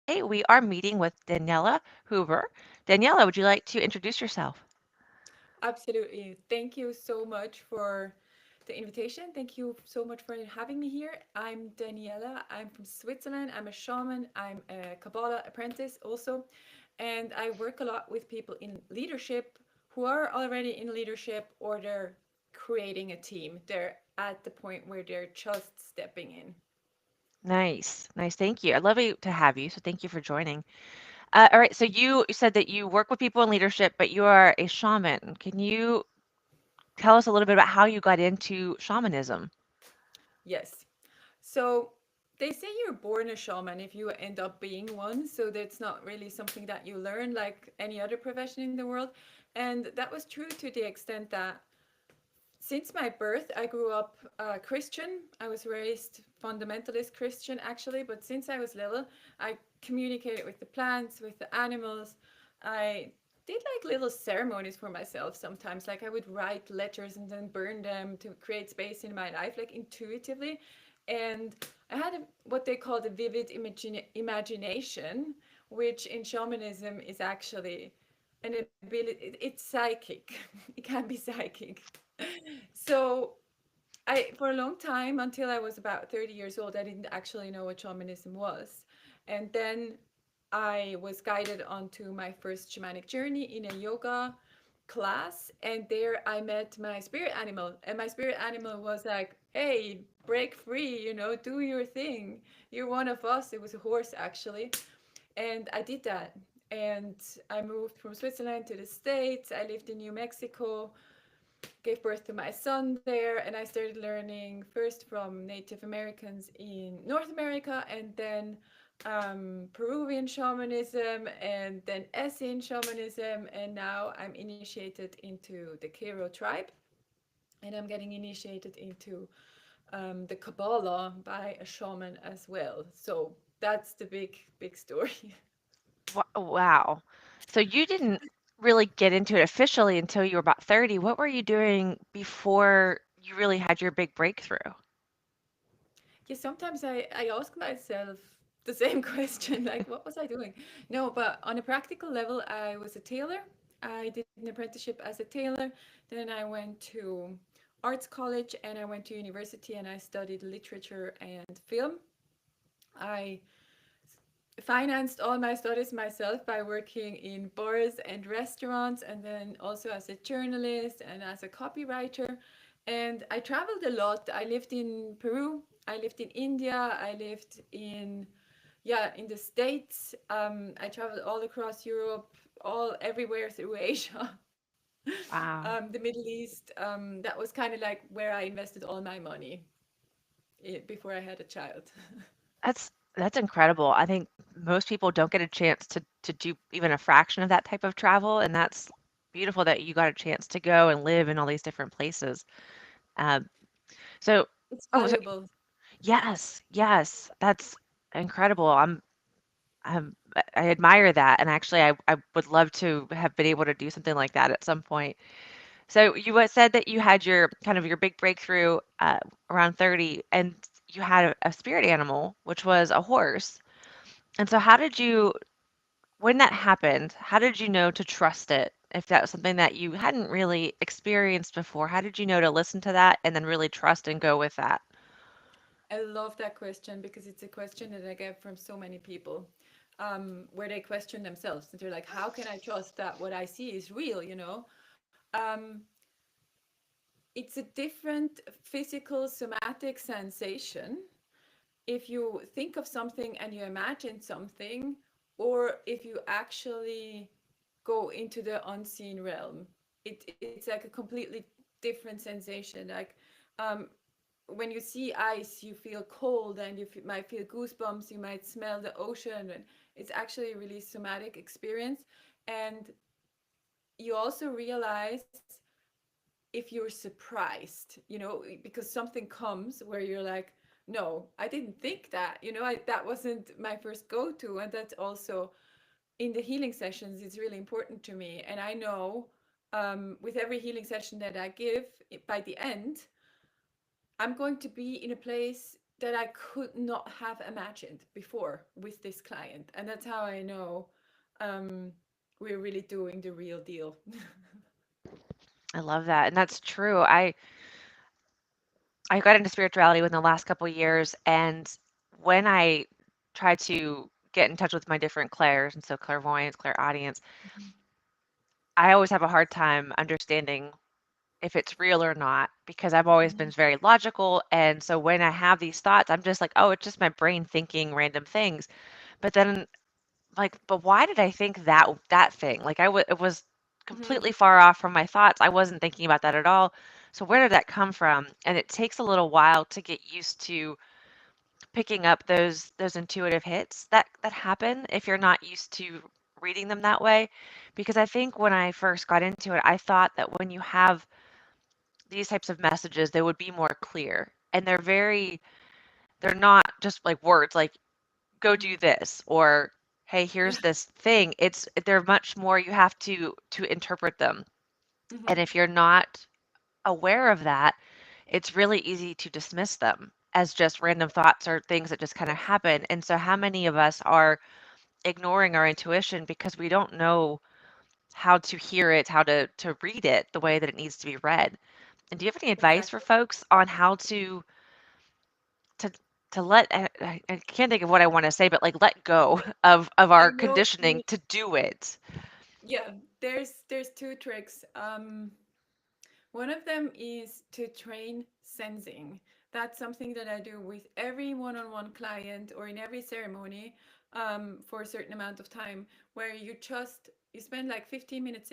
Today we are meeting with Daniela Hoover. Daniela, would you like to introduce yourself? Absolutely. Thank you so much for the invitation. Thank you so much for having me here. I'm Daniela. I'm from Switzerland. I'm a shaman. I'm a Kabbalah apprentice also. And I work a lot with people in leadership who are already in leadership or they're creating a team. They're at the point where they're just stepping in. Nice, nice. Thank you. I'd love to have you. So thank you for joining. All right. So you said that you work with people in leadership, but you are a shaman. Can you tell us a little bit about how you got into shamanism? Yes. So they say you're born a shaman if you end up being one. So that's not really something that you learn like any other profession in the world. And that was true to the extent that since my birth, I grew up Christian. I was raised fundamentalist Christian actually, but since I was little, I communicated with the plants, with the animals. I did like little ceremonies for myself sometimes. Like I would write letters and then burn them to create space in my life, like intuitively. And I had what they call the vivid imagination, which in shamanism is actually an ability, it's psychic. It can be psychic. So I for a long time until I was about 30 years old, I didn't actually know what shamanism was. And then I was guided onto my first shamanic journey in a yoga class, and there I met my spirit animal, and my spirit animal was like, hey, break free, do your thing, you're one of us. It was a horse actually. And I did that, and I moved from Switzerland to the States. I lived in New Mexico, gave birth to my son there, and I started learning first from Native Americans in North America, and then Peruvian shamanism, and then Essene shamanism, and now I'm initiated into the Kero tribe, and I'm getting initiated into the Kabbalah by a shaman as well. So that's the big story. Wow. So you didn't really get into it officially until you were about 30. What were you doing before you really had your big breakthrough? Yeah, sometimes I ask myself the same question, like, what was I doing? No, but on a practical level, I was a tailor. I did an apprenticeship as a tailor. Then I went to arts college and I went to university and I studied literature and film. I financed all my studies myself by working in bars and restaurants, and then also as a journalist and as a copywriter. And I traveled a lot. I lived in Peru, I lived in India, I lived in, yeah, in the States. I traveled all across Europe, all everywhere through Asia. Wow. The Middle East. That was kind of like where I invested all my money before I had a child. That's incredible. I think most people don't get a chance to do even a fraction of that type of travel, and that's beautiful that you got a chance to go and live in all these different places. Um, so, It's oh, so, valuable. yes, yes, that's incredible. I admire that, and actually, I would love to have been able to do something like that at some point. So you said that you had your kind of your big breakthrough around 30, and you had a spirit animal, which was a horse. And so how did you when that happened, how did you know to trust it? If that was something that you hadn't really experienced before, how did you know to listen to that and then really trust and go with that? I love that question because it's a question that I get from so many people, where they question themselves. And they're like, how can I trust that what I see is real, Um, it's a different physical somatic sensation if you think of something and you imagine something, or if you actually go into the unseen realm. It's like a completely different sensation. Like, um, when you see ice, you feel cold and you might feel goosebumps, you might smell the ocean. And it's actually a really somatic experience. And you also realize if you're surprised, because something comes where you're like, no, I didn't think that, that wasn't my first go to. And that's also in the healing sessions, it's really important to me. And I know, with every healing session that I give, by the end, I'm going to be in a place. that I could not have imagined before with this client. And that's how I know um, we're really doing the real deal. I love that, and that's true. I got into spirituality within the last couple years, and when I try to get in touch with my different clairs, and so clairvoyance, clairaudience, I always have a hard time understanding if it's real or not because I've always been Mhm, very logical. And so when I have these thoughts, I'm just like, oh, it's just my brain thinking random things. But then, like, but why did I think that thing? Like, it was mhm, completely far off from my thoughts. I wasn't thinking about that at all. So where did that come from? And it takes a little while to get used to picking up those intuitive hits that happen if you're not used to reading them that way. Because I think when I first got into it, I thought that when you have these types of messages, they would be more clear. And they're not just like words like go mhm, do this or hey, yeah, here's this thing. They're much more you have to interpret them. And mhm, if you're not aware of that, it's really easy to dismiss them as just random thoughts or things that just kind yeah, of happen. And so how many of us are ignoring our intuition because we don't know how to hear it, how to read it the way that it needs to be read. And do you have any advice for exactly. folks on how to to let I can't think of what I want to say, but like let go of I our know what you conditioning mean. to do it. Yeah, there's two tricks. One of them is to train sensing. That's something that I do with every one-on-one client or in every ceremony for a certain amount of time, where you spend like 15 minutes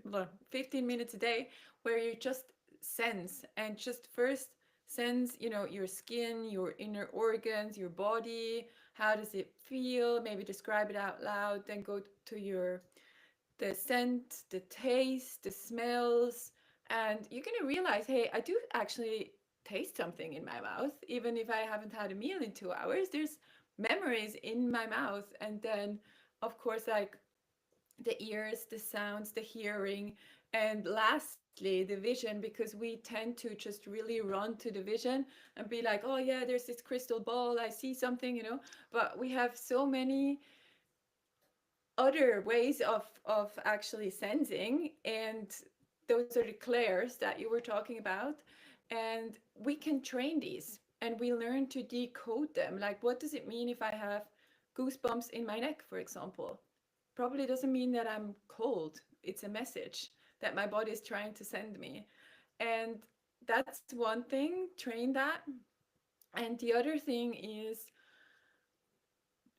well, 15 minutes a day, where you just sense and just first sense, your skin, your inner organs, your body. How does it feel? Maybe describe it out loud. Then go to your the scent, the taste, the smells, and you're gonna realize, hey, I do actually taste something in my mouth, even if I haven't had a meal in 2 hours. There's memories in my mouth, and then, of course, like the ears, the sounds, the hearing, and lastly, the vision, because we tend to just really run to the vision and be like, oh yeah, there's this crystal ball, I see something, but we have so many other ways of actually sensing, and those are the clairs that you were talking about, and we can train these and we learn to decode them. Like, what does it mean if I have goosebumps in my neck, for example? Probably doesn't mean that I'm cold. It's a message that my body is trying to send me. And that's one thing, train that. And the other thing is,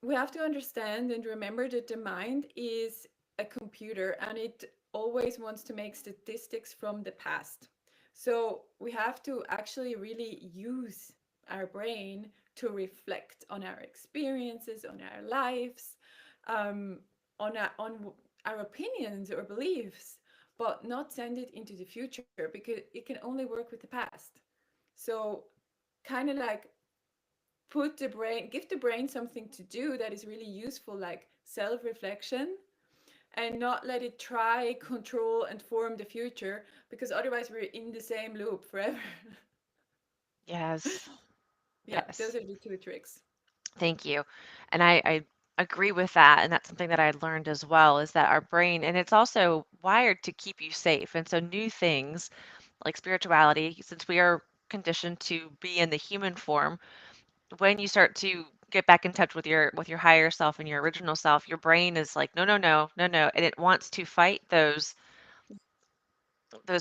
we have to understand and remember that the mind is a computer and it always wants to make statistics from the past. So we have to actually really use our brain to reflect on our experiences, on our lives, um, on our opinions or beliefs, but not send it into the future because it can only work with the past. So, kind of like give the brain something to do that is really useful, like self-reflection, and not let it try, control, and form the future, because otherwise we're in the same loop forever. Yes. Yeah, Yes. those are the two tricks. Thank you. And I agree with that. And that's something that I learned as well is that our brain, and it's also wired to keep you safe. And so new things like spirituality, since we are conditioned to be in the human form, when you start to get back in touch with your higher self and your original self, your brain is like, no, no, no, no, no. And it wants to fight those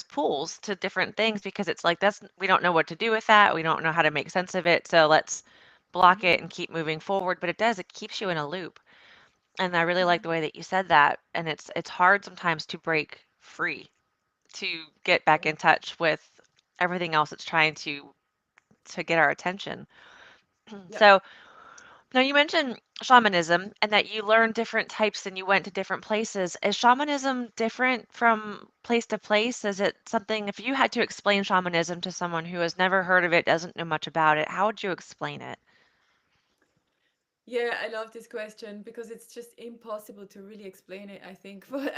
pulls to different things because it's like that's we don't know what to do with that. We don't know how to make sense of it. So let's block Hmm. it and keep moving forward. But it does, it keeps you in a loop. And I really like the Hmm. way that you said that. And it's hard sometimes to break free, to get back in touch with everything else that's trying to get our attention. Yeah. So now you mentioned shamanism and that you learned different types and you went to different places. Is shamanism different from place to place? Is it something, if you had to explain shamanism to someone who has never heard of it, doesn't know much about it, how would you explain it? Yeah, I love this question because it's just impossible to really explain it, I think, but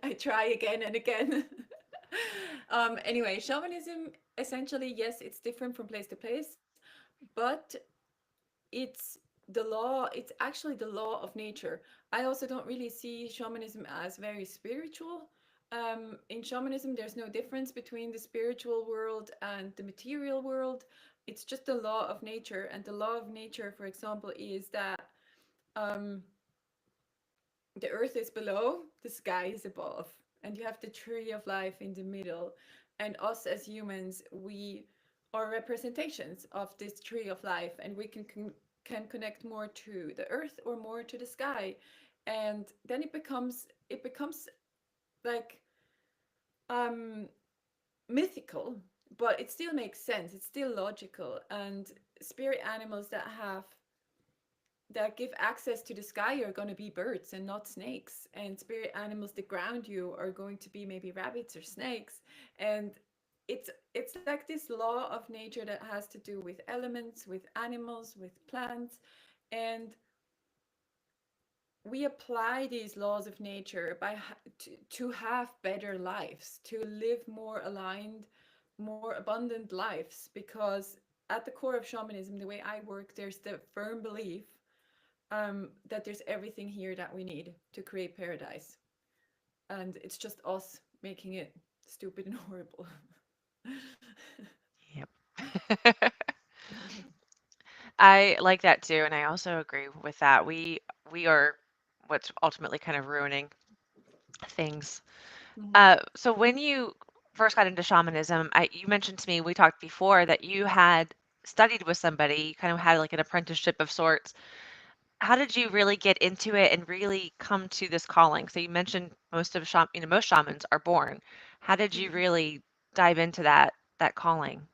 I try again and again. Anyway, shamanism, essentially, yes, it's different from place to place. but it's it's actually the law of nature. I also don't really see shamanism as very spiritual. In shamanism, there's no difference between the spiritual world and the material world. It's just the law of nature. And the law of nature, for example, is that um, the earth is below, the sky is above, and you have the tree of life in the middle. And us as humans, we are representations of this tree of life, and we can connect more to the earth or more to the sky. And then it becomes like um mythical, but it still makes sense. It's still logical. And spirit animals that give access to the sky are going to be birds and not snakes, and spirit animals that ground you are going to be maybe rabbits or snakes. And it's like this law of nature that has to do with elements, with animals, with plants. And we apply these laws of nature to have better lives, to live more aligned, more abundant lives. Because at the core of shamanism, the way I work, there's the firm belief that there's everything here that we need to create paradise. And it's just us making it stupid and horrible. Yep. I like that too, and I also agree with that. We are what's ultimately kind of ruining things. Mhm. So when you first got into shamanism, you mentioned to me, we talked before that you had studied with somebody, you kind of had like an apprenticeship of sorts. How did you really get into it and really come to this calling? So you mentioned most shamans are born. How did you really dive into that calling?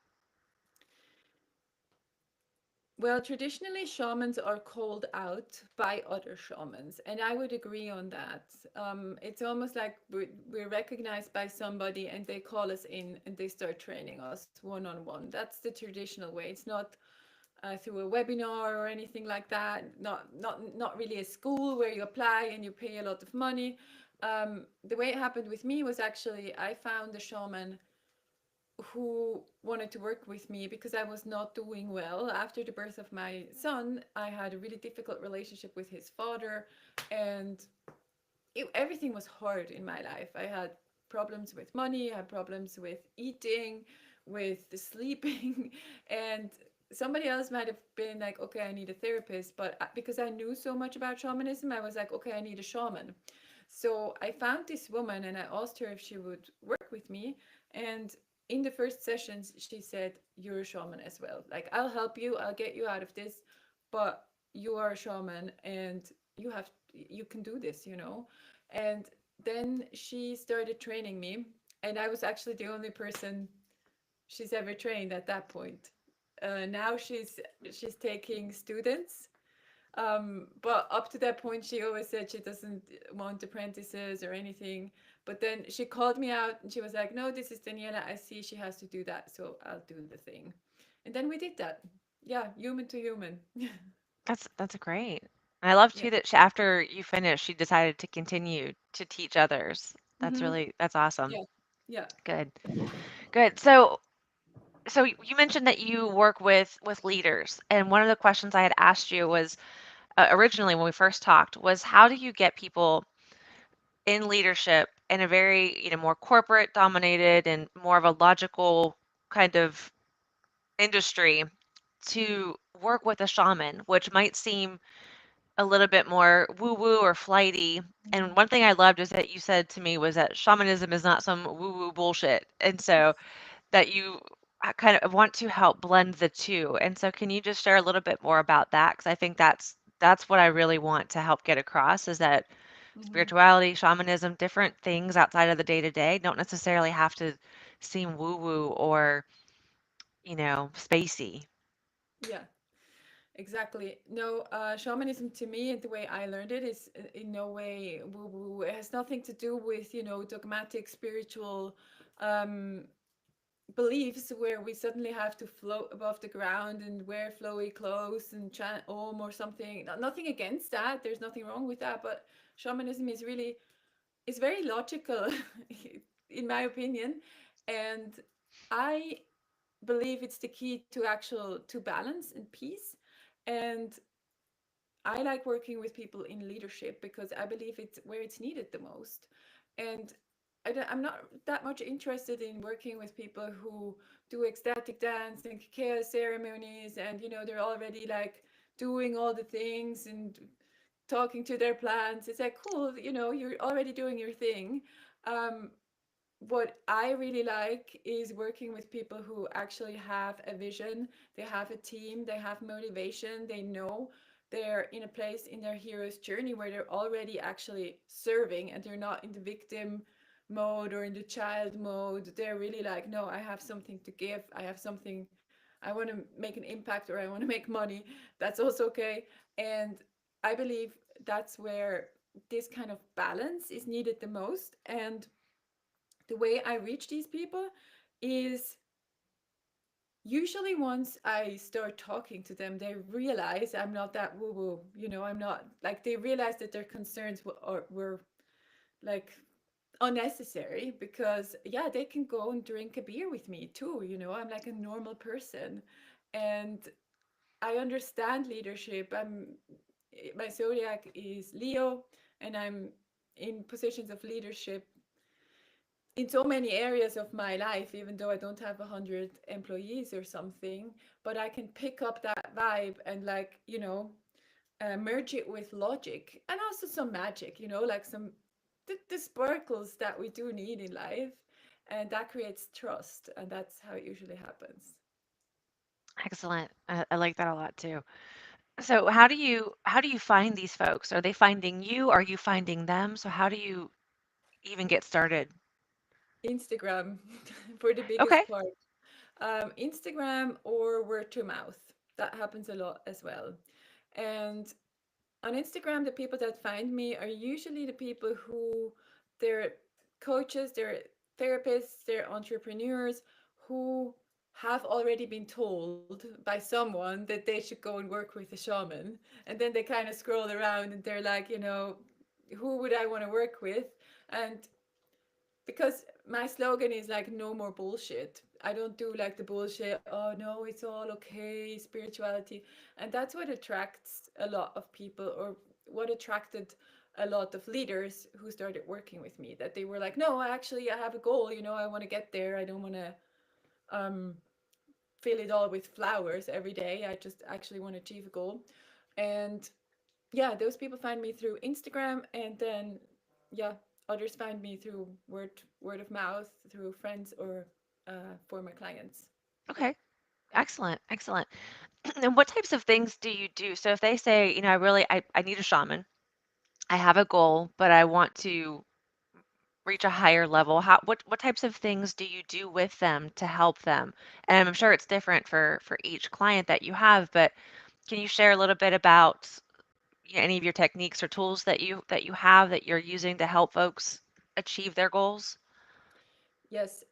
Well, traditionally, shamans are called out by other shamans, and I would agree on that. It's almost like we're recognized by somebody and they call us in and they start training us one on one. That's the traditional way. It's not through a webinar or anything like that. Not really a school where you apply and you pay a lot of money. The way it happened with me was actually I found a shaman who wanted to work with me because I was not doing well. After the birth of my son, I had a really difficult relationship with his father, and everything was hard in my life. I had problems with money, I had problems with eating, with the sleeping, and somebody else might have been like, okay, I need a therapist, but because I knew so much about shamanism, I was like, okay, I need a shaman. So I found this woman and I asked her if she would work with me. And in the first sessions, she said, you're a shaman as well. Like, I'll help you, I'll get you out of this, but you are a shaman and you can do this, you know? And then she started training me. And I was actually the only person she's ever trained at that point. Now she's taking students, but up to that point, she always said she doesn't want apprentices or anything. But then she called me out and she was like, no, this is Daniela. I see she has to do that. So I'll do the thing. And then we did that. Yeah, human to human. That's great. And I love Yeah. too that after you finished, she decided to continue to teach others. Hmm. That's awesome. Yeah. Yeah. Good. Good. So you mentioned that you work with leaders, and one of the questions I had asked you was originally when we first talked was how do you get people in leadership in a very, more corporate dominated and more of a logical kind of industry to work with a shaman, which might seem a little bit more woo woo or flighty. And one thing I loved is that you said to me was that shamanism is not some woo woo bullshit. And so that you kind of want to help blend the two. And so can you just share a little bit more about that? Because I think that's what I really want to help get across is that Hmm. spirituality, shamanism, different things outside of the day to day don't necessarily have to seem woo woo or, spacey. Yeah. Exactly. No, shamanism to me, and the way I learned it, is in no way woo woo. It has nothing to do with, dogmatic spiritual um, beliefs where we suddenly have to float above the ground and wear flowy clothes and chant om or something. Nothing against that. There's nothing wrong with that. But shamanism is very logical, in my opinion. And I believe it's the key to actual to balance and peace. And I like working with people in leadership because I believe it's where it's needed the most. And I'm not that much interested in working with people who do ecstatic dance and chaos ceremonies, and they're already like doing all the things and talking to their plants. It's like, cool, you're already doing your thing. Um, what I really like is working with people who actually have a vision, they have a team, they have motivation, they know they're in a place in their hero's journey where they're already actually serving and they're not in the victim mode or in the child mode. They're really like, no, I have something to give, I have something, I want to make an impact or I want to make money. That's also okay. And I believe that's where this kind of balance is needed the most. And the way I reach these people is usually once I start talking to them, they realize I'm not that woo woo. I'm not like they realize that their concerns were like unnecessary because, yeah, they can go and drink a beer with me too. I'm like a normal person. And I understand leadership. My zodiac is Leo, and I'm in positions of leadership in so many areas of my life, even though I don't have 100 employees or something, but I can pick up that vibe and like, merge it with logic and also some magic, like some the sparkles that we do need in life. And that creates trust. And that's how it usually happens. Excellent. I like that a lot too. So how do you find these folks? Are they finding you? Are you finding them? So how do you even get started? Instagram for the Okay. biggest part. Instagram or word to mouth. That happens a lot as well. And on Instagram, the people that find me are usually the people who they're coaches, they're therapists, they're entrepreneurs who have already been told by someone that they should go and work with a shaman. And then they kind of scroll around and they're like, who would I want to work with? And because my slogan is like no more bullshit. I don't do like the bullshit, oh no, it's all okay, spirituality. And that's what attracts a lot of people, or what attracted a lot of leaders who started working with me, that they were like, no, I have a goal, I want to get there. I don't want to um fill it all with flowers every day. I just actually want to achieve a goal. And yeah, those people find me through Instagram, and then yeah, others find me through word of mouth, through friends or former clients. Okay. Excellent. Excellent. And what types of things do you do? So if they say, I need a shaman. I have a goal, but I want to reach a higher level. What types of things do you do with them to help them? And I'm sure it's different for each client that you have, but can you share a little bit about any of your techniques or tools that you have that you're using to help folks achieve their goals? Yes,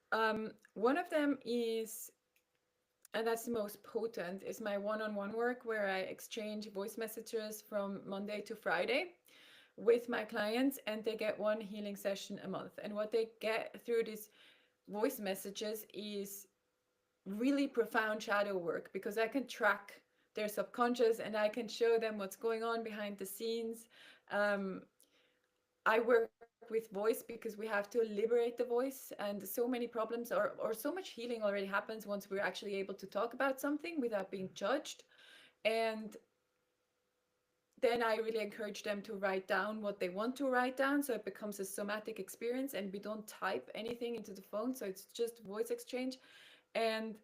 one of them is, and that's the most potent, is my one-on-one work where I exchange voice messages from Monday to Friday with my clients, and they get one healing session a month. And what they get through these voice messages is really profound shadow work, because I can track their subconscious and I can show them what's going on behind the scenes. Um, I work with voice because we have to liberate the voice, and so many problems or so much healing already happens once we're actually able to talk about something without being judged. And then I really encourage them to write down what they want to write down, so it becomes a somatic experience and we don't type anything into the phone, so it's just voice exchange. And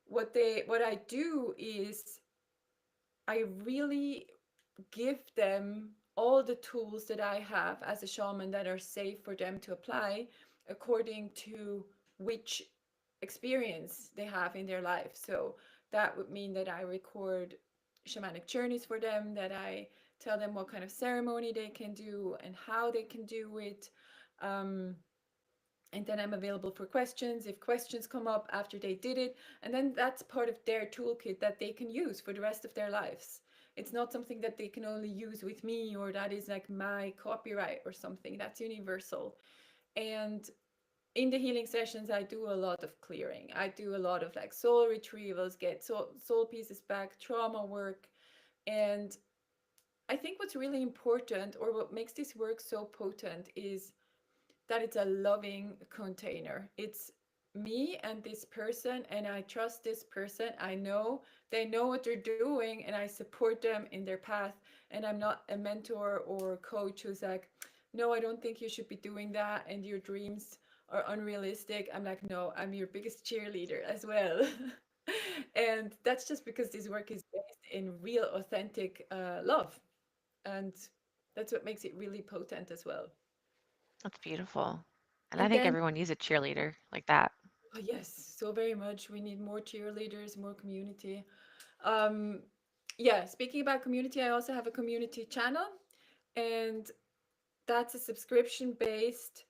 what I do is I really give them all the tools that I have as a shaman that are safe for them to apply according to which experience they have in their life. So that would mean that I record shamanic journeys for them, that I tell them what kind of ceremony they can do and how they can do it. Um, and then I'm available for questions if questions come up after they did it. And then that's part of their toolkit that they can use for the rest of their lives. It's not something that they can only use with me, or that is like my copyright or something. That's universal. And in the healing sessions, I do a lot of clearing. I do a lot of like soul retrievals, get soul pieces back, trauma work. And I think what's really important, or what makes this work so potent, is that it's a loving container. It's me and this person, and I trust this person. I know they know what they're doing, and I support them in their path. And I'm not a mentor or coach who's like, no, I don't think you should be doing that, and your dreams are unrealistic. I'm like, no, I'm your biggest cheerleader as well. And that's just because this work is based in real, authentic love. And that's what makes it really potent as well. That's beautiful. And I And think then everyone needs a cheerleader like that. oh, yes, so very much. We need more cheerleaders, more community. Um, yeah, speaking about community, I also have a community channel, and that's a subscription based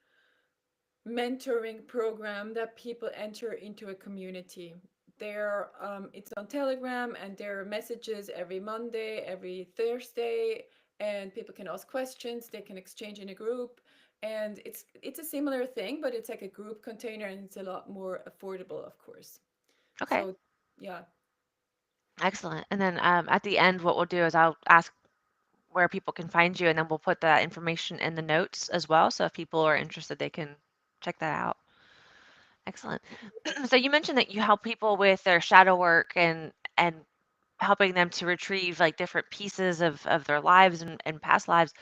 mentoring program that people enter into a community. It's on Telegram, and there are messages every Monday, every Thursday, and people can ask questions. They can exchange in a group, and it's a similar thing, but it's like a group container, and it's a lot more affordable, of course. Okay, So, yeah, excellent. And then at the end, what we'll do is I'll ask where people can find you, and then we'll put that information in the notes as well. So if people are interested, they can check that out. Excellent. So you mentioned that you help people with their shadow work and helping them to retrieve like different pieces of their lives and past lives.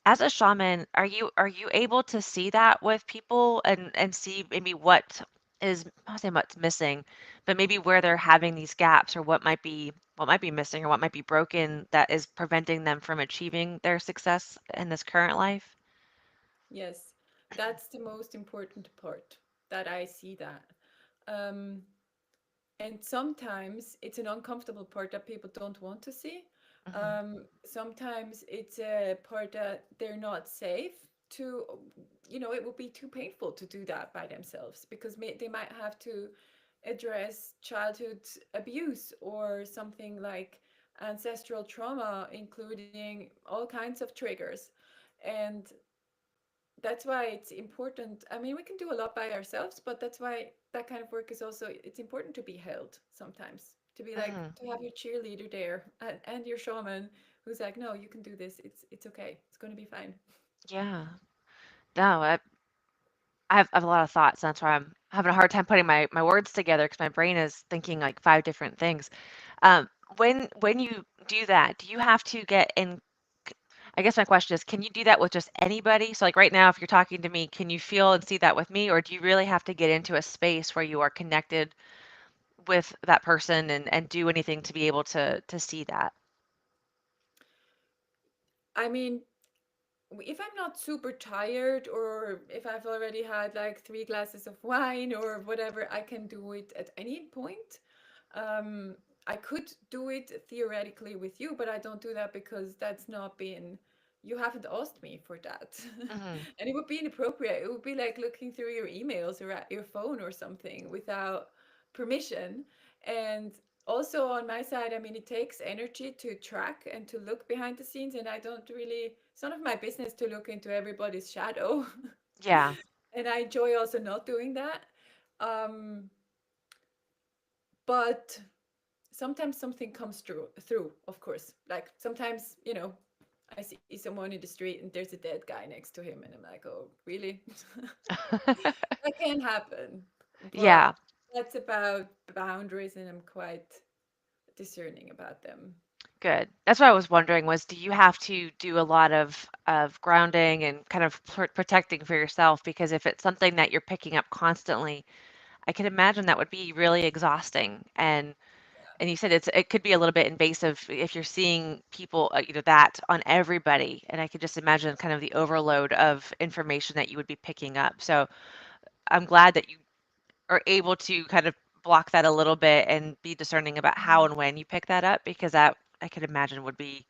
As a shaman, are you able to see that with people and see maybe what is, I won't say what's missing, but maybe where they're having these gaps or what might be missing or what might be broken that is preventing them from achieving their success in this current life? yes, that's the most important part that I see that. Um, and sometimes it's an uncomfortable part that people don't want to see. Hmm. Sometimes it's a part that they're not safe to, it would be too painful to do that by themselves, because they might have to address childhood abuse or something like ancestral trauma, including all kinds of triggers. And that's why it's important. I mean, we can do a lot by ourselves, but that's why that kind of work is also, it's important to be held sometimes, to be like, Hmm. to have your cheerleader there, and your shaman who's like, no, you can do this. It's okay. It's going to be fine. Yeah. No, I have a lot of thoughts. That's why I'm having a hard time putting my words together because my brain is thinking like five different things. Um, when you do that, do you have to get in? I guess my question is, can you do that with just anybody? So like right now, if you're talking to me, can you feel and see that with me, or do you really have to get into a space where you are connected with that person and do anything to be able to see that? I mean, if I'm not super tired, or if I've already had like 3 glasses of wine or whatever, I can do it at any point. Um, I could do it theoretically with you, but I don't do that because that's not been, you haven't asked me for that. Hmm. And it would be inappropriate. It would be like looking through your emails or at your phone or something without permission. And also on my side, I mean, it takes energy to track and to look behind the scenes, and I don't really, it's none of my business to look into everybody's shadow. Yeah. And I enjoy also not doing that. Um, but sometimes something comes through, of course. Like sometimes, I see someone in the street and there's a dead guy next to him, and I'm like, oh, really? That can happen. Yeah. But that's about boundaries, and I'm quite discerning about them. Good. That's what I was wondering was, do you have to do a lot of grounding and kind of protecting for yourself? Because if it's something that you're picking up constantly, I can imagine that would be really exhausting. And you said it could be a little bit invasive if you're seeing people, that on everybody. And I could just imagine kind of the overload of information that you would be picking up. So I'm glad that you are able to kind of block that a little bit and be discerning about how and when you pick that up because that I could imagine would be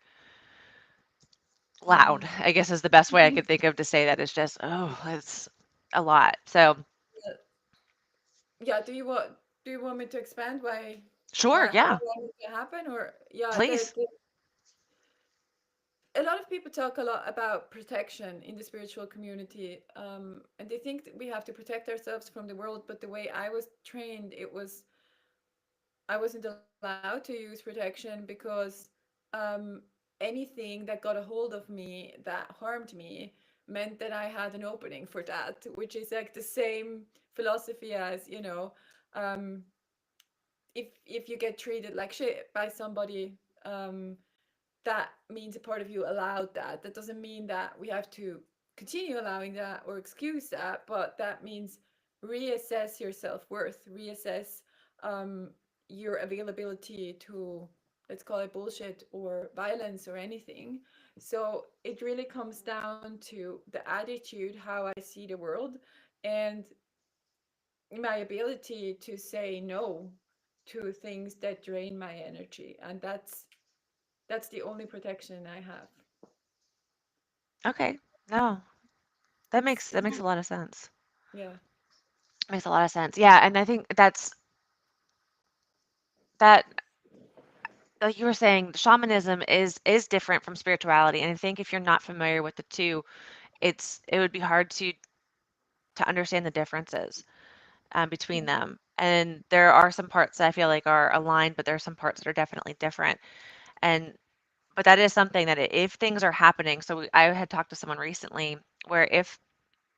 loud, Mm. I guess is the best way I could think of to say that. It's just, oh, it's a lot. So, Yeah, do you want me to expand sure, how yeah, long it can happen? Or yeah, please. a lot of people talk a lot about protection in the spiritual community, and they think that we have to protect ourselves from the world. But the way I was trained, it was I wasn't allowed to use protection because um, anything that got a hold of me that harmed me meant that I had an opening for that, which is like the same philosophy as, um, if you get treated like shit by somebody, that means a part of you allowed that. That doesn't mean that we have to continue allowing that or excuse that, but that means reassess your self worth, reassess um, your availability to, let's call it bullshit or violence or anything. So it really comes down to the attitude, how I see the world, and my ability to say no to things that drain my energy. And that's the only protection I have. Okay. No, that makes a lot of sense. Yeah. Makes a lot of sense. Yeah, and I think that like you were saying, shamanism is different from spirituality, and I think if you're not familiar with the two, it would be hard to understand the differences between Mhm. them. And there are some parts that I feel like are aligned, but there are some parts that are definitely different. And but that is something that if things are happening, so I had talked to someone recently where if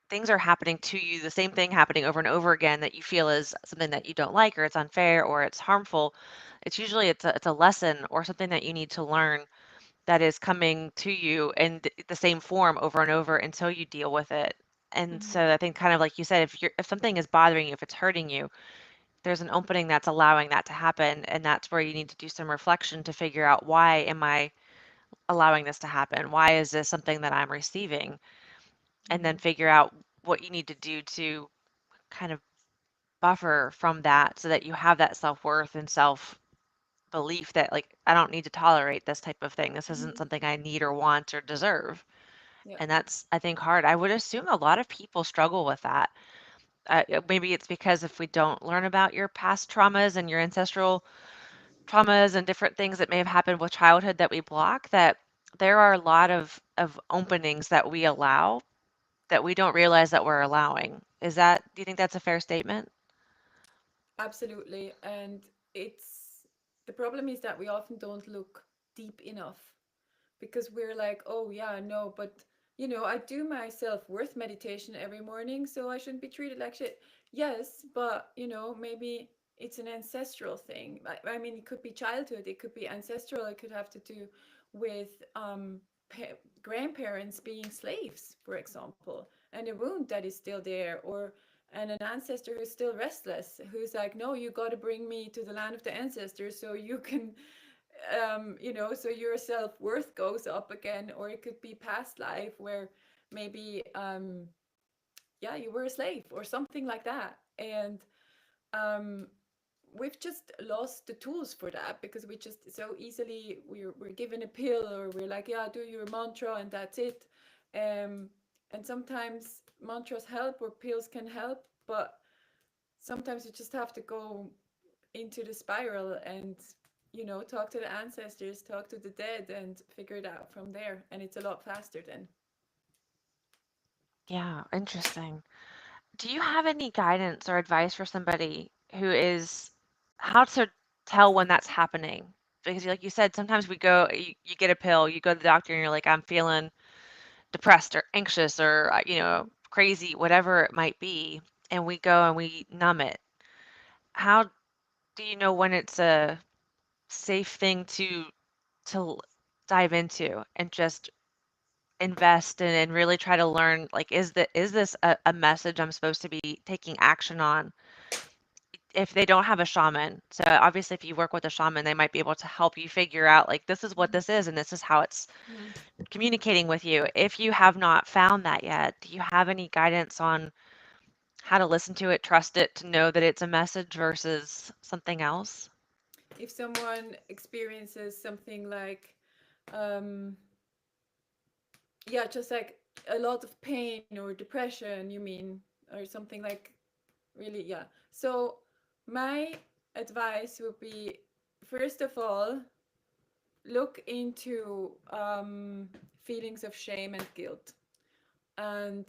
things are happening to you, the same thing happening over and over again that you feel is something that you don't like or it's unfair or it's harmful, it's usually it's a lesson or something that you need to learn that is coming to you in the same form over and over until you deal with it. And Mhm. so I think kind of like you said, if something is bothering you, if it's hurting you, there's an opening that's allowing that to happen, and that's where you need to do some reflection to figure out why am I allowing this to happen? Why is this something that I'm receiving? And then Mhm. figure out what you need to do to kind of buffer from that so that you have that self-worth and self belief that like I don't need to tolerate this type of thing. This isn't Mhm. something I need or want or deserve. Yeah. And that's I think hard. I would assume a lot of people struggle with that. Maybe it's because if we don't learn about your past traumas and your ancestral traumas and different things that may have happened with childhood that we block, that there are a lot of openings that we allow that we don't realize that we're allowing. Do you think that's a fair statement? Absolutely. And it's the problem is that we often don't look deep enough, because we're like, oh yeah, no, but I do my self-worth meditation every morning, so I shouldn't be treated like shit. Yes, but maybe it's an ancestral thing. I mean, it could be childhood, it could be ancestral, it could have to do with grandparents being slaves, for example, and a wound that is still there, or and an ancestor who's still restless, who's like, no, you got to bring me to the land of the ancestors so you can so your self-worth goes up again. Or it could be past life where maybe yeah, you were a slave or something like that. And um we've just lost the tools for that, because we just so easily we're given a pill, or we're like, yeah, do your mantra and that's it. And sometimes mantras help or pills can help, but sometimes you just have to go into the spiral and talk to the ancestors, talk to the dead, and figure it out from there. And it's a lot faster then. Yeah, interesting. Do you have any guidance or advice for somebody who is how to tell when that's happening? Because like you said, sometimes you get a pill, you go to the doctor and you're like, I'm feeling depressed or anxious or, crazy, whatever it might be, and we go and we numb it. How do you know when it's a safe thing to dive into and just invest in and really try to learn, like, is this a message I'm supposed to be taking action on if they don't have a shaman? So obviously, if you work with a shaman, they might be able to help you figure out, like, this is what this is and this is how it's Mhm. communicating with you. If you have not found that yet, do you have any guidance on how to listen to it, trust it, to know that it's a message versus something else? If someone experiences something like um yeah, just like a lot of pain or depression, you mean, or something like, really, yeah. So my advice would be, first of all, look into feelings of shame and guilt. And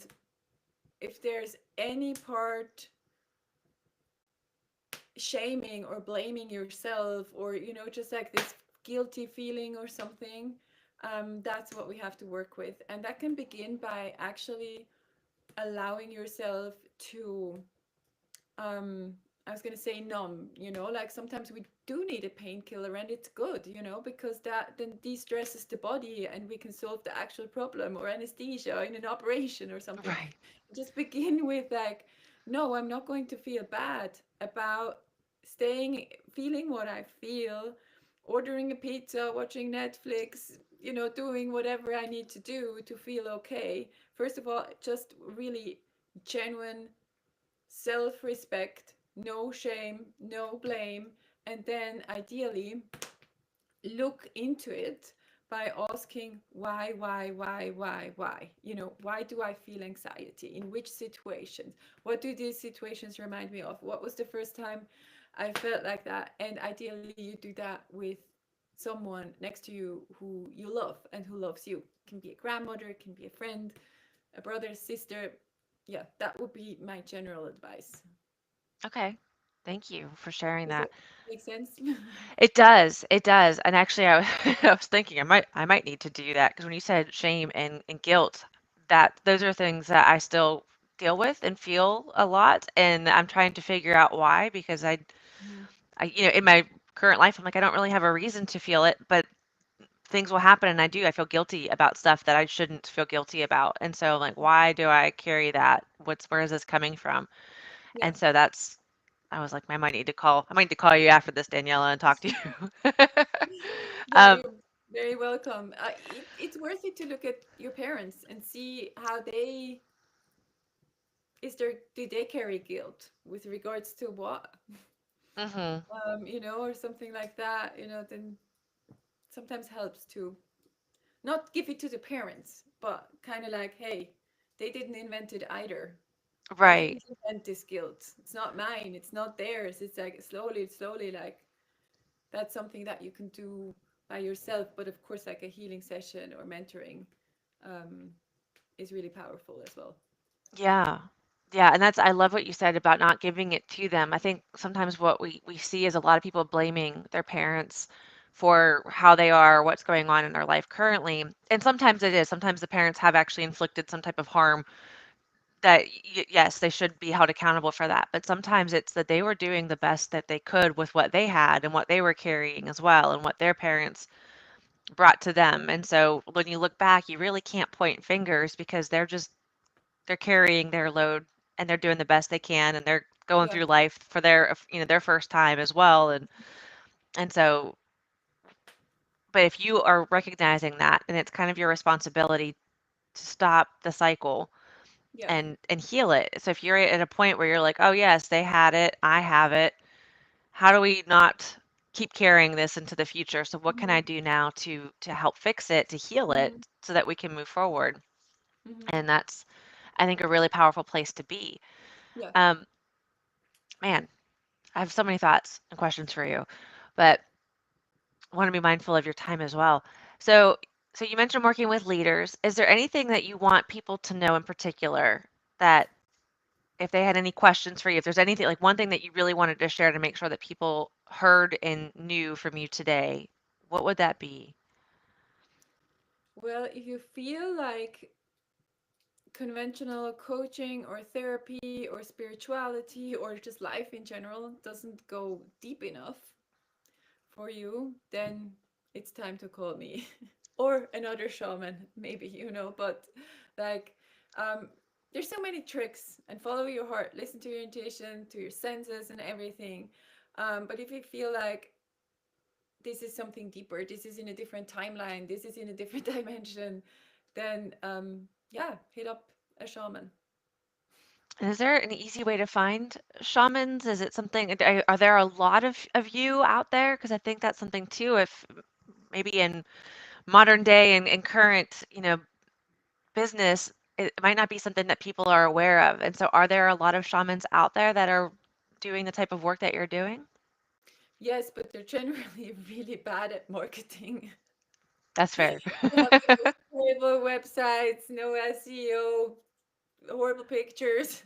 if there's any part shaming or blaming yourself, or just like this guilty feeling or something, that's what we have to work with. And that can begin by actually allowing yourself to, I was going to say numb, like sometimes we do need a painkiller, and it's good, because that then de-stresses the body and we can solve the actual problem, or anesthesia in an operation or something. Right. Just begin with like, no, I'm not going to feel bad about staying, feeling what I feel, ordering a pizza, watching Netflix, doing whatever I need to do to feel okay. First of all, just really genuine self respect, no shame, no blame, and then ideally look into it by asking why. Why do I feel anxiety? In which situations? What do these situations remind me of? What was the first time I felt like that? And ideally, you do that with someone next to you who you love and who loves you. It can be a grandmother, it can be a friend, a brother, sister. Yeah, that would be my general advice. Okay. Thank you for sharing Does that. it make sense? It does. It does. And actually, I was thinking I might need to do that because when you said shame and guilt, that those are things that I still deal with and feel a lot, and I'm trying to figure out why because Mhm. in my current life, I'm like I don't really have a reason to feel it, but things will happen and I feel guilty about stuff that I shouldn't feel guilty about. And so I'm like, why do I carry that? Where is this coming from? Yeah. And so I was like, I might need to call you after this, Daniela, and talk to you. Yeah, um, you're very welcome. It's worth it to look at your parents and see how they do they carry guilt with regards to what, mhm, or something like that. Then sometimes helps to not give it to the parents, but kind of like, hey, they didn't invent it either. I right. didn't invent this guilt. It's not mine. It's not theirs. It's like slowly, like that's something that you can do by yourself. But of course, like a healing session or mentoring um, is really powerful as well. Yeah. Yeah, and I love what you said about not giving it to them. I think sometimes what we see is a lot of people blaming their parents for how they are, what's going on in their life currently. And sometimes it is. Sometimes the parents have actually inflicted some type of harm that yes, they should be held accountable for that. But sometimes it's that they were doing the best that they could with what they had and what they were carrying as well and what their parents brought to them. And so when you look back, you really can't point fingers because they're carrying their load and they're doing the best they can and they're going Yeah, through life for their first time as well. And so but if you are recognizing that and it's kind of your responsibility to stop the cycle yeah, and heal it. So if you're at a point where you're like, "Oh yes, they had it, I have it. How do we not keep carrying this into the future? So what can hmm I do now to help fix it, to heal it hmm so that we can move forward?" hmm And that's I think a really powerful place to be. yeah. Um, man, I have so many thoughts and questions for you, but I want to be mindful of your time as well. So, so you mentioned working with leaders. Is there anything that you want people to know in particular that if they had any questions for you, if there's anything like one thing that you really wanted to share to make sure that people heard and knew from you today, what would that be? Well, if you feel like conventional coaching or therapy or spirituality or just life in general doesn't go deep enough for you, then it's time to call me or another shaman, maybe, but like, um, there's so many tricks, and follow your heart, listen to your intuition, to your senses and everything. But if you feel like this is something deeper, this is in a different timeline, this is in a different dimension, then yeah, hit up a shaman. And is there an easy way to find shamans? Is it something, are there a lot of you out there? Because I think that's something too, if maybe in modern day and current, business, it might not be something that people are aware of. And so are there a lot of shamans out there that are doing the type of work that you're doing? Yes, but they're generally really bad at marketing. That's fair. You have the most horrible websites, no SEO, horrible pictures.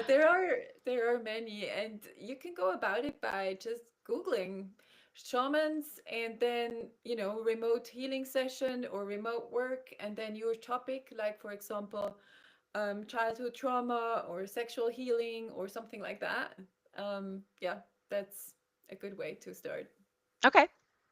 There are many, and you can go about it by just Googling shamans, and then remote healing session or remote work, and then your topic, like for example, childhood trauma or sexual healing or something like that. Yeah, that's a good way to start. Okay.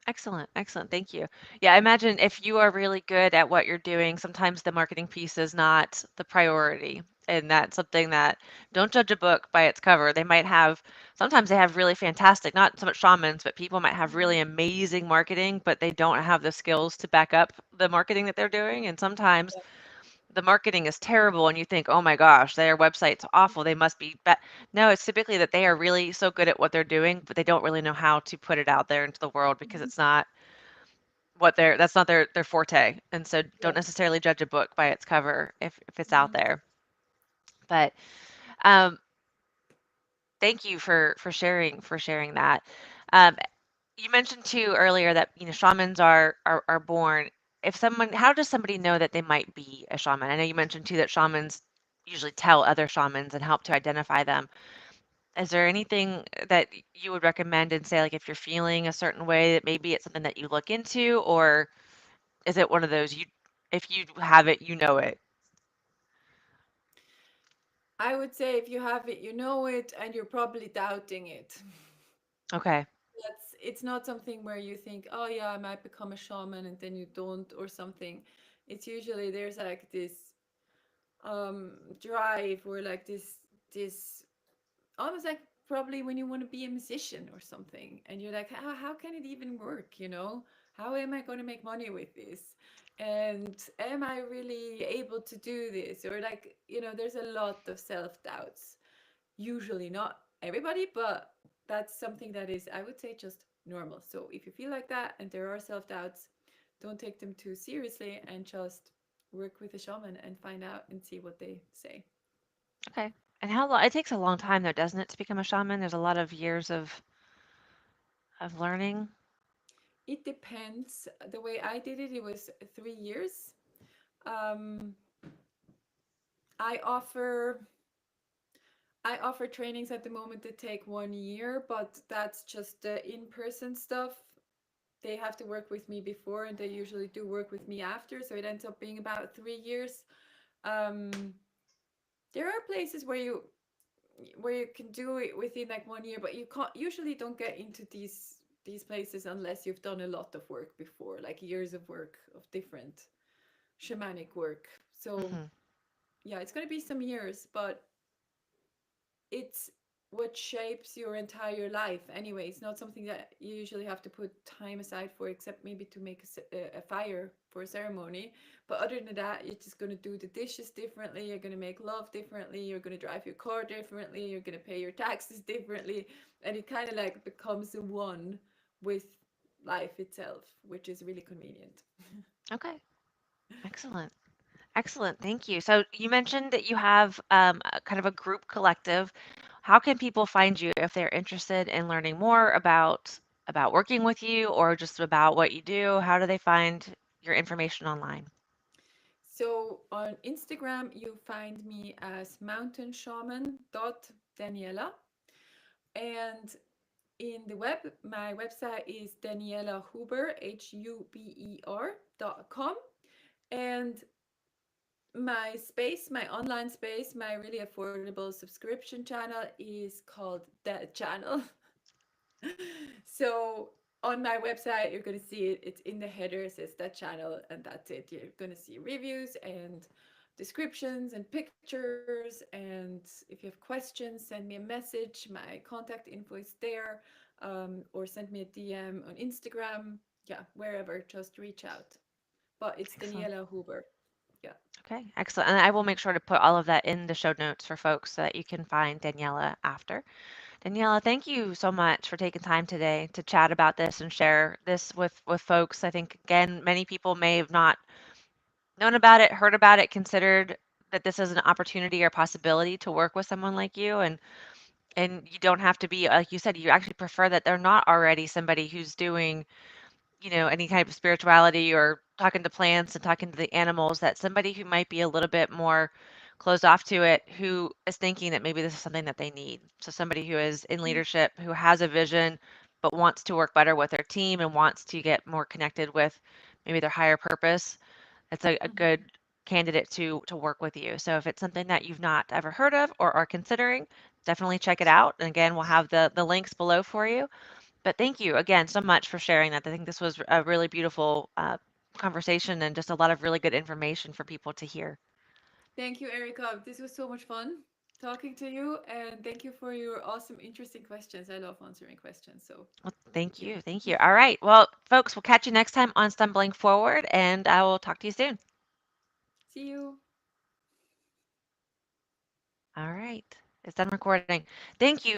Excellent. Excellent. Thank you. Yeah, I imagine if you are really good at what you're doing, sometimes the marketing piece is not the priority. And that's something that don't judge a book by its cover. They might have, sometimes they have really fantastic, not so much shamans, but people might have Mhm. really amazing marketing, but they don't have the skills to back up the marketing that they're doing. And sometimes Yeah. the marketing is terrible and you think, "Oh my gosh, their website's awful. They must be no, it's typically that they are really so good at what they're doing, but they don't really know how to put it out there into the world because Mhm. it's not that's not their forte. And so Yeah. don't necessarily judge a book by its cover if it's out Mhm. there. But um, thank you for sharing that. Um, you mentioned too earlier that shamans are born. If someone, how does somebody know that they might be a shaman? I know you mentioned too that shamans usually tell other shamans and help to identify them. Is there anything that you would recommend and say, like, if you're feeling a certain way, that maybe it's something that you look into, or is it one of those if you have it, you know it? I would say if you have it, you know it, and you're probably doubting it. Okay. It's not something where you think, oh yeah, I might become a shaman, and then you don't, or something. It's usually there's like this drive, or like this almost like probably when you want to be a musician or something, and you're like, how can it even work, how am I going to make money with this, and am I really able to do this, or like, there's a lot of self-doubts. Usually not everybody, but that's something that is, I would say, just normal. So if you feel like that and there are self-doubts, don't take them too seriously, and just work with a shaman and find out and see what they say. Okay. And how long? It takes a long time though, doesn't it, to become a shaman? There's a lot of years of learning. It depends. The way I did it, it was 3 years. Um, I offer I offer trainings at the moment that take 1 year, but that's just the in-person stuff. They have to work with me before, and they usually do work with me after, so it ends up being about 3 years. Um, there are places where you can do it within like 1 year, but you can't usually don't get into these places unless you've done a lot of work before, like years of work of different shamanic work. So Hmm. yeah, it's going to be some years, but it's what shapes your entire life anyway. It's not something that you usually have to put time aside for, except maybe to make a fire for a ceremony. But other than that, you're just going to do the dishes differently, you're going to make love differently, you're going to drive your car differently, you're going to pay your taxes differently, and it kind of like becomes one with life itself, which is really convenient. Okay. Excellent. Excellent. Thank you. So you mentioned that you have a kind of a group collective. How can people find you if they're interested in learning more about working with you or just about what you do? How do they find your information online? So on Instagram, you find me as mountainshaman.daniela. And in the web, my website is danielahuber.com. And my online space, my really affordable subscription channel is called The Channel. So on my website, you're going to see it. It's in the header, it says That Channel, and that's it. You're going to see reviews and descriptions and pictures. And if you have questions, send me a message. My contact info is there. Or send me a DM on Instagram. Yeah, wherever, just reach out. But it's Excellent. Daniela Huber. Yeah. Okay, excellent. And I will make sure to put all of that in the show notes for folks so that you can find Daniela after. Daniela, thank you so much for taking time today to chat about this and share this with folks. I think again, many people may have not known about it, heard about it, considered that this is an opportunity or possibility to work with someone like you, and you don't have to be like you said, you actually prefer that they're not already somebody who's doing any kind of spirituality or talking to plants and talking to the animals, that somebody who might be a little bit more closed off to it, who is thinking that maybe this is something that they need. So somebody who is in Mm, leadership, who has a vision, but wants to work better with their team and wants to get more connected with maybe their higher purpose, it's a good mhm. candidate to work with you. So if it's something that you've not ever heard of or are considering, definitely check it out. And again, we'll have the links below for you. But thank you again so much for sharing that. I think this was a really beautiful conversation and just a lot of really good information for people to hear. Thank you, Erica. This was so much fun talking to you, and thank you for your awesome, interesting questions. I love answering questions, so Well, thank thank you. you. Thank you. All right. Well, folks, we'll catch you next time on Stumbling Forward, and I will talk to you soon. See you. All right. It's done recording. Thank you.